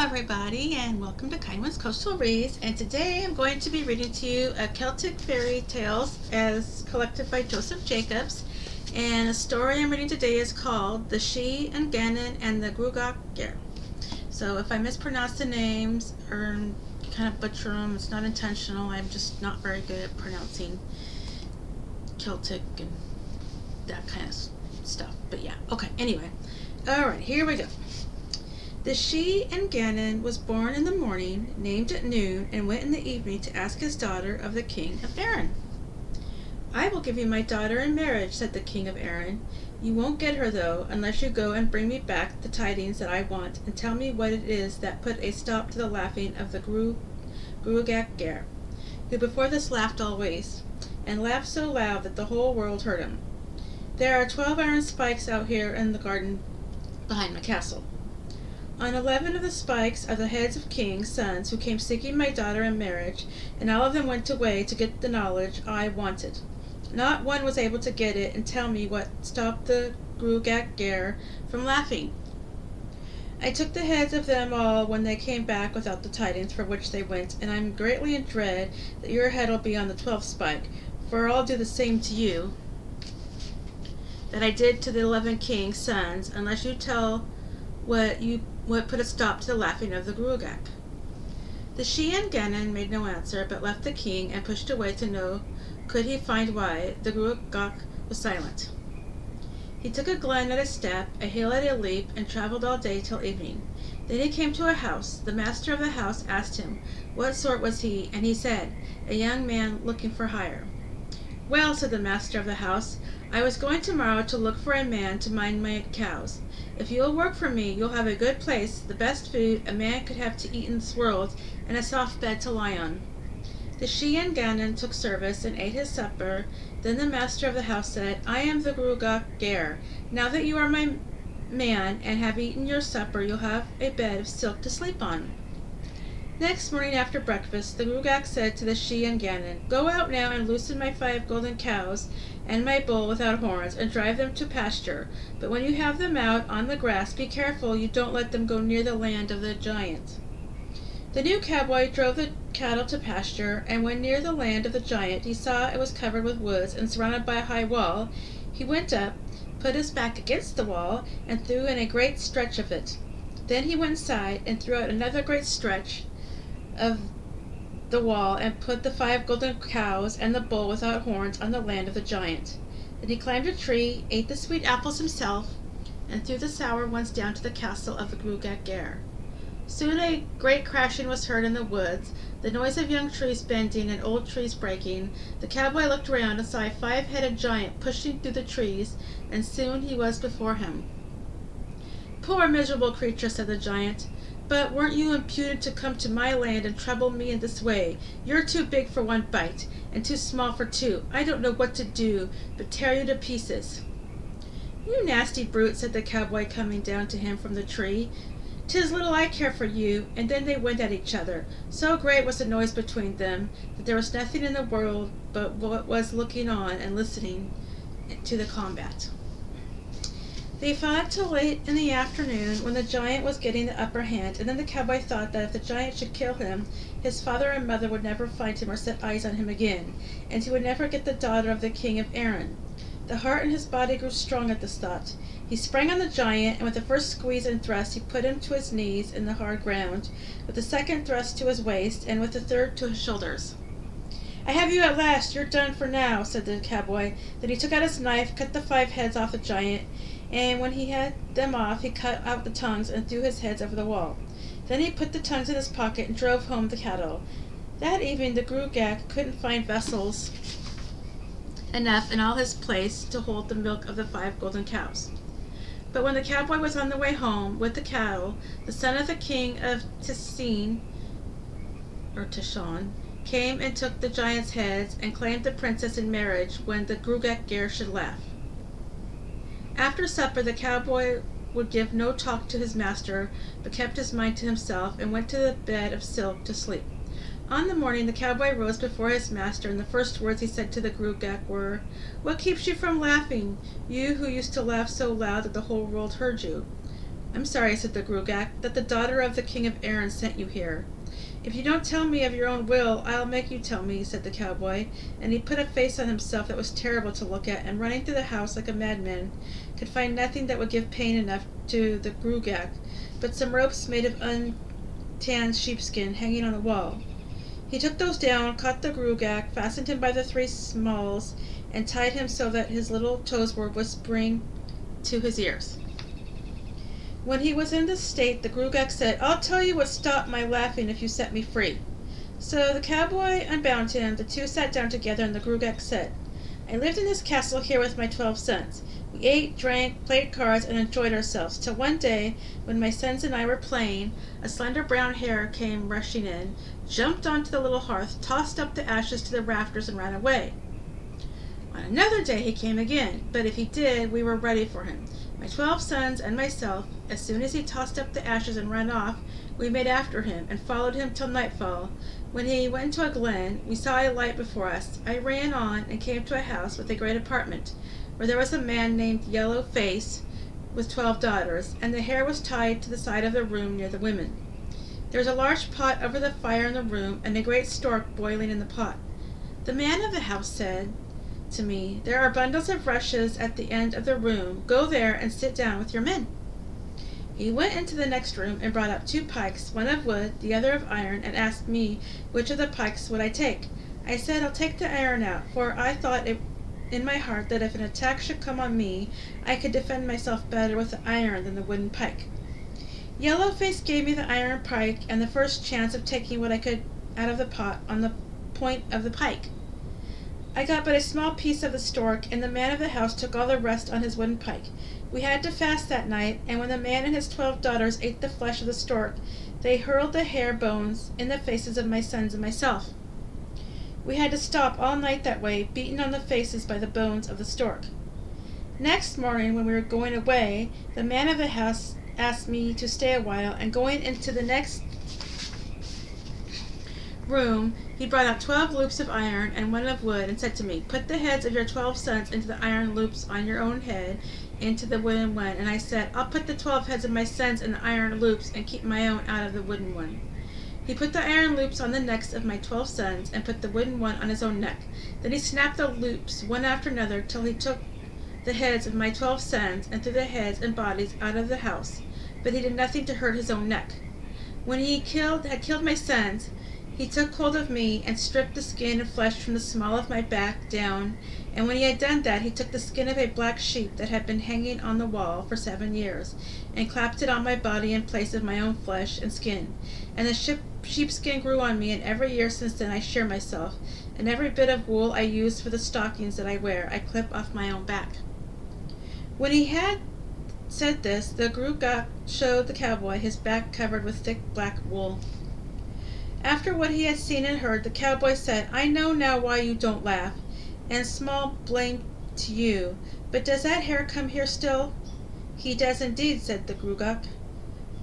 everybody, and welcome to Kindwyn's Coastal Reads. And today I'm going to be reading to you a Celtic Fairy Tales as collected by Joseph Jacobs. And the story I'm reading today is called The Shee and Gannon and the Gruagach Gaire. So if I mispronounce the names or kind of butcher them, it's not intentional. I'm just not very good at pronouncing Celtic and that kind of stuff. But yeah, okay, anyway. Alright, here we go. The Shee and Gannon was born in the morning, named at noon, and went in the evening to ask his daughter of the king of Erin. "I will give you my daughter in marriage," said the king of Erin. "You won't get her, though, unless you go and bring me back the tidings that I want, and tell me what it is that put a stop to the laughing of the Gruagach Gaire, who before this laughed always, and laughed so loud that the whole world heard him. There are 12 iron spikes out here in the garden behind my castle. On 11 of the spikes are the heads of kings' sons who came seeking my daughter in marriage, and all of them went away to get the knowledge I wanted. Not one was able to get it and tell me what stopped the Gruagach Gaire from laughing. I took the heads of them all when they came back without the tidings for which they went, and I am greatly in dread that your head will be on the 12th spike, for I'll do the same to you that I did to the 11 kings' sons, unless you tell what put a stop to the laughing of the Gruagach." The Shee and Gannon made no answer, but left the king and pushed away to know could he find why the Gruagach was silent. He took a glen at a step, a hill at a leap, and travelled all day till evening. Then he came to a house. The master of the house asked him what sort was he, and he said, "A young man looking for hire." "Well," said the master of the house, "I was going tomorrow to look for a man to mind my cows. If you will work for me, you'll have a good place, the best food a man could have to eat in this world, and a soft bed to lie on." The Shee and Gannon took service and ate his supper. Then the master of the house said, "I am the Gruagach Gaire. Now that you are my man and have eaten your supper, you'll have a bed of silk to sleep on." Next morning after breakfast, the Gruagach said to the Shee and Gannon, "Go out now and loosen my 5 golden cows and my bull without horns, and drive them to pasture. But when you have them out on the grass, be careful you don't let them go near the land of the giant." The new cowboy drove the cattle to pasture, and when near the land of the giant, he saw it was covered with woods and surrounded by a high wall. He went up, put his back against the wall, and threw in a great stretch of it. Then he went inside and threw out another great stretch of the wall, and put the 5 golden cows and the bull without horns on the land of the giant. Then he climbed a tree, ate the sweet apples himself, and threw the sour ones down to the castle of the Gruagach Gaire. Soon a great crashing was heard in the woods, the noise of young trees bending and old trees breaking. The cowboy looked round and saw a 5-headed giant pushing through the trees, and soon he was before him. "Poor miserable creature," said the giant, "but weren't you impudent to come to my land and trouble me in this way? You're too big for 1 bite, and too small for 2. I don't know what to do but tear you to pieces." "You nasty brute," said the cowboy, coming down to him from the tree. "'Tis little I care for you." And then they went at each other. So great was the noise between them that there was nothing in the world but what was looking on and listening to the combat. They fought till late in the afternoon, when the giant was getting the upper hand, and then the cowboy thought that if the giant should kill him, his father and mother would never find him or set eyes on him again, and he would never get the daughter of the king of Erin. The heart in his body grew strong at this thought. He sprang on the giant, and with the first squeeze and thrust he put him to his knees in the hard ground, with the second thrust to his waist, and with the third to his shoulders. "I have you at last, you're done for now," said the cowboy. Then he took out his knife, cut the 5 heads off the giant, and when he had them off, he cut out the tongues and threw his heads over the wall. Then he put the tongues in his pocket and drove home the cattle. That evening the Gruagach couldn't find vessels enough in all his place to hold the milk of the 5 golden cows. But when the cowboy was on the way home with the cattle, the son of the king of Tishon came and took the giant's heads and claimed the princess in marriage when the Gruagach Gaire should laugh. After supper the cowboy would give no talk to his master, but kept his mind to himself, and went to the bed of silk to sleep. On the morning the cowboy rose before his master, and the first words he said to the Gruagach were, "What keeps you from laughing, you who used to laugh so loud that the whole world heard you?" I'm sorry, said the Gruagach, that the daughter of the king of Erin sent you here. If you don't tell me of your own will, I'll make you tell me, said the cowboy, and he put a face on himself that was terrible to look at, and running through the house like a madman, could find nothing that would give pain enough to the Gruagach, but some ropes made of untanned sheepskin hanging on the wall. He took those down, caught the Gruagach, fastened him by the 3 smalls, and tied him so that his little toes were whispering to his ears. When he was in this state, the Gruagach said, I'll tell you what stopped my laughing if you set me free. So the cowboy unbound him, the two sat down together, and the Gruagach said, I lived in this castle here with my 12 sons. We ate, drank, played cards, and enjoyed ourselves, till one day, when my sons and I were playing, a slender brown hare came rushing in, jumped onto the little hearth, tossed up the ashes to the rafters, and ran away. On another day he came again, but if he did, we were ready for him. My 12 sons and myself, as soon as he tossed up the ashes and ran off, we made after him, and followed him till nightfall. When he went into a glen, we saw a light before us. I ran on, and came to a house with a great apartment, where there was a man named Yellow Face, with 12 daughters, and the hare was tied to the side of the room near the women. There was a large pot over the fire in the room, and a great stork boiling in the pot. The man of the house said to me, There are bundles of rushes at the end of the room. Go there and sit down with your men. He went into the next room and brought out 2 pikes, one of wood, the other of iron, and asked me which of the pikes would I take. I said, I'll take the iron out, for I thought it in my heart that if an attack should come on me, I could defend myself better with the iron than the wooden pike. Yellowface gave me the iron pike and the first chance of taking what I could out of the pot on the point of the pike. I got but a small piece of the stork, and the man of the house took all the rest on his wooden pike. We had to fast that night, and when the man and his 12 daughters ate the flesh of the stork, they hurled the hare bones in the faces of my sons and myself. We had to stop all night that way, beaten on the faces by the bones of the stork. Next morning, when we were going away, the man of the house asked me to stay a while, and going into the next room, he brought out 12 loops of iron and one of wood, and said to me, Put the heads of your 12 sons into the iron loops on your own head, into the wooden one. And I said, I'll put the 12 heads of my sons in the iron loops, and keep my own out of the wooden one. He put the iron loops on the necks of my 12 sons, and put the wooden one on his own neck. Then he snapped the loops one after another, till he took the heads of my 12 sons, and threw the heads and bodies out of the house, but he did nothing to hurt his own neck. When he had killed my sons, he took hold of me, and stripped the skin and flesh from the small of my back down, and when he had done that, he took the skin of a black sheep that had been hanging on the wall for 7 years, and clapped it on my body in place of my own flesh and skin. And the sheepskin grew on me, and every year since then I shear myself, and every bit of wool I use for the stockings that I wear I clip off my own back. When he had said this, the Gruagach showed the cowboy his back covered with thick black wool. After what he had seen and heard, the cowboy said, I know now why you don't laugh, and small blame to you, but does that hare come here still? He does indeed, said the Gruagach.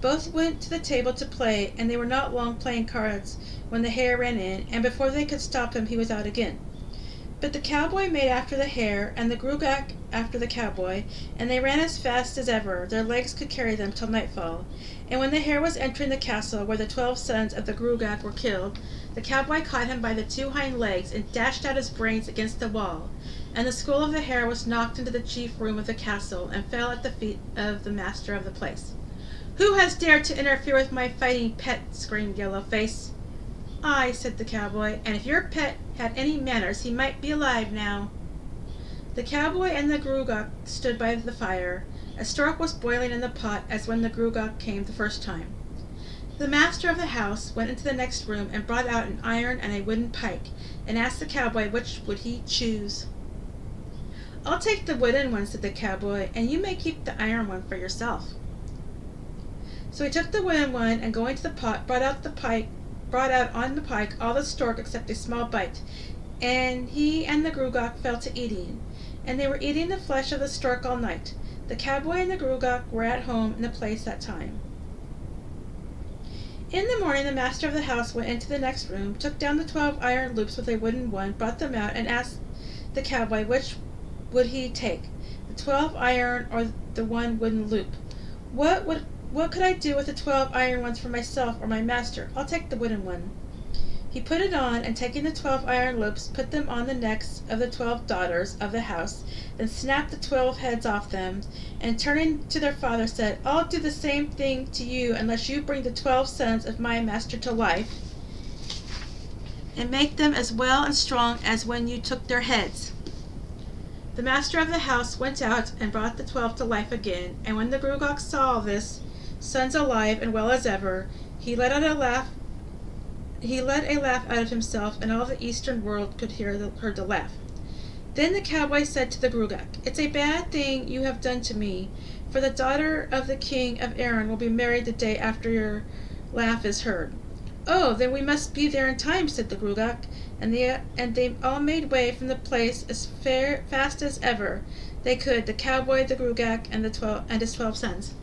Both went to the table to play, and they were not long playing cards when the hare ran in, and before they could stop him he was out again. But the cowboy made after the hare, and the Gruagach after the cowboy, and they ran as fast as ever their legs could carry them till nightfall. And when the hare was entering the castle where the 12 sons of the Gruagach were killed, the cowboy caught him by the 2 hind legs and dashed out his brains against the wall. And the skull of the hare was knocked into the chief room of the castle, and fell at the feet of the master of the place. Who has dared to interfere with my fighting pet? Screamed Yellowface. I, said the cowboy, and if your pet had any manners, he might be alive now. The cowboy and the Gruagach stood by the fire. A stork was boiling in the pot as when the Gruagach came the first time. The master of the house went into the next room and brought out an iron and a wooden pike, and asked the cowboy which would he choose. I'll take the wooden one, said the cowboy, and you may keep the iron one for yourself. So he took the wooden one, and going to the pot, brought out on the pike all the stork except a small bite, and he and the Gruagach fell to eating, and they were eating the flesh of the stork all night. The cowboy and the Gruagach were at home in the place that time. In the morning the master of the house went into the next room, took down the 12 iron loops with a wooden one, brought them out, and asked the cowboy which would he take, the 12 iron or the 1 wooden loop. What would What could I do with the 12 iron ones for myself or my master? I'll take the wooden one. He put it on, and taking the 12 iron loops, put them on the necks of the 12 daughters of the house, then snapped the 12 heads off them, and turning to their father said, I'll do the same thing to you unless you bring the 12 sons of my master to life, and make them as well and strong as when you took their heads. The master of the house went out and brought the 12 to life again, and when the Gruagach saw this, sons alive and well as ever, he let a laugh out of himself, and all the eastern world could heard the laugh. Then the cowboy said to the Gruagach, It's a bad thing you have done to me, for the daughter of the king of Erin will be married the day after your laugh is heard. Oh, then we must be there in time, said the Gruagach, and they all made way from the place as fast as ever they could, the cowboy, the Gruagach, and his 12 sons.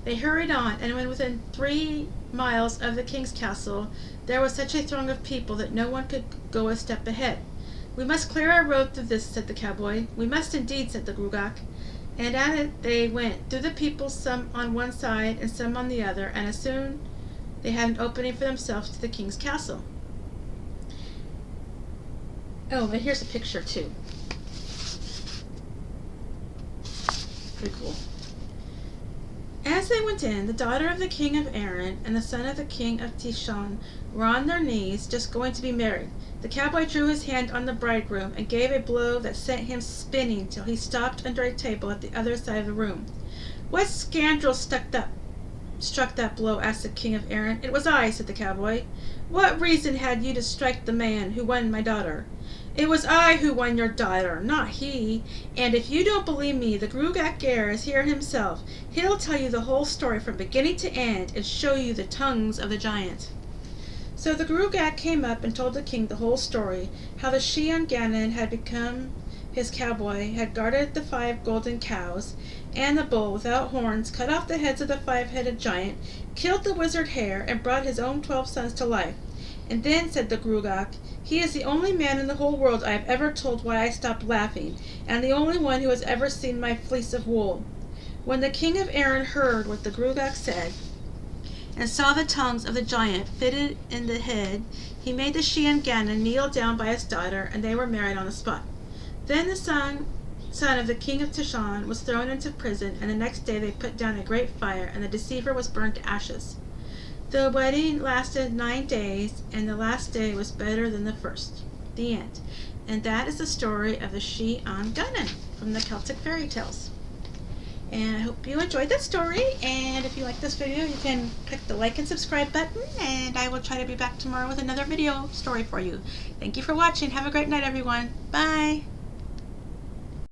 They hurried on, and when within 3 miles of the king's castle, there was such a throng of people that no one could go a step ahead. We must clear our road through this, said the cowboy. We must indeed, said the Gruagach. And at it they went, through the people, some on one side and some on the other, and as soon they had an opening for themselves to the king's castle. Oh, and here's a picture too. Pretty cool. As they went in, the daughter of the king of Erin and the son of the king of Tishon were on their knees, just going to be married. The cowboy drew his hand on the bridegroom and gave a blow that sent him spinning till he stopped under a table at the other side of the room. What scoundrel struck that blow? Asked the king of Erin. It was I, said the cowboy. What reason had you to strike the man who won my daughter? It was I who won your daughter, not he. And if you don't believe me, the Gruagach Gaire is here himself. He'll tell you the whole story from beginning to end and show you the tongues of the giant. So the Gruagach came up and told the king the whole story, how the Shee and Gannon had become his cowboy, had guarded the 5 golden cows, and the bull without horns, cut off the heads of the 5-headed giant, killed the wizard hare, and brought his own 12 sons to life. And then, said the Gruagach, he is the only man in the whole world I have ever told why I stopped laughing, and the only one who has ever seen my fleece of wool. When the king of Erin heard what the Gruagach said, and saw the tongues of the giant fitted in the head, he made the Shee and Gannon kneel down by his daughter, and they were married on the spot. Then the son of the king of Tishon was thrown into prison, and the next day they put down a great fire, and the deceiver was burned to ashes. The wedding lasted 9 days, and the last day was better than the first. The end. And that is the story of the Shee and Gannon from the Celtic Fairy Tales. And I hope you enjoyed that story, and if you like this video, you can click the like and subscribe button, and I will try to be back tomorrow with another video story for you. Thank you for watching. Have a great night, everyone. Bye!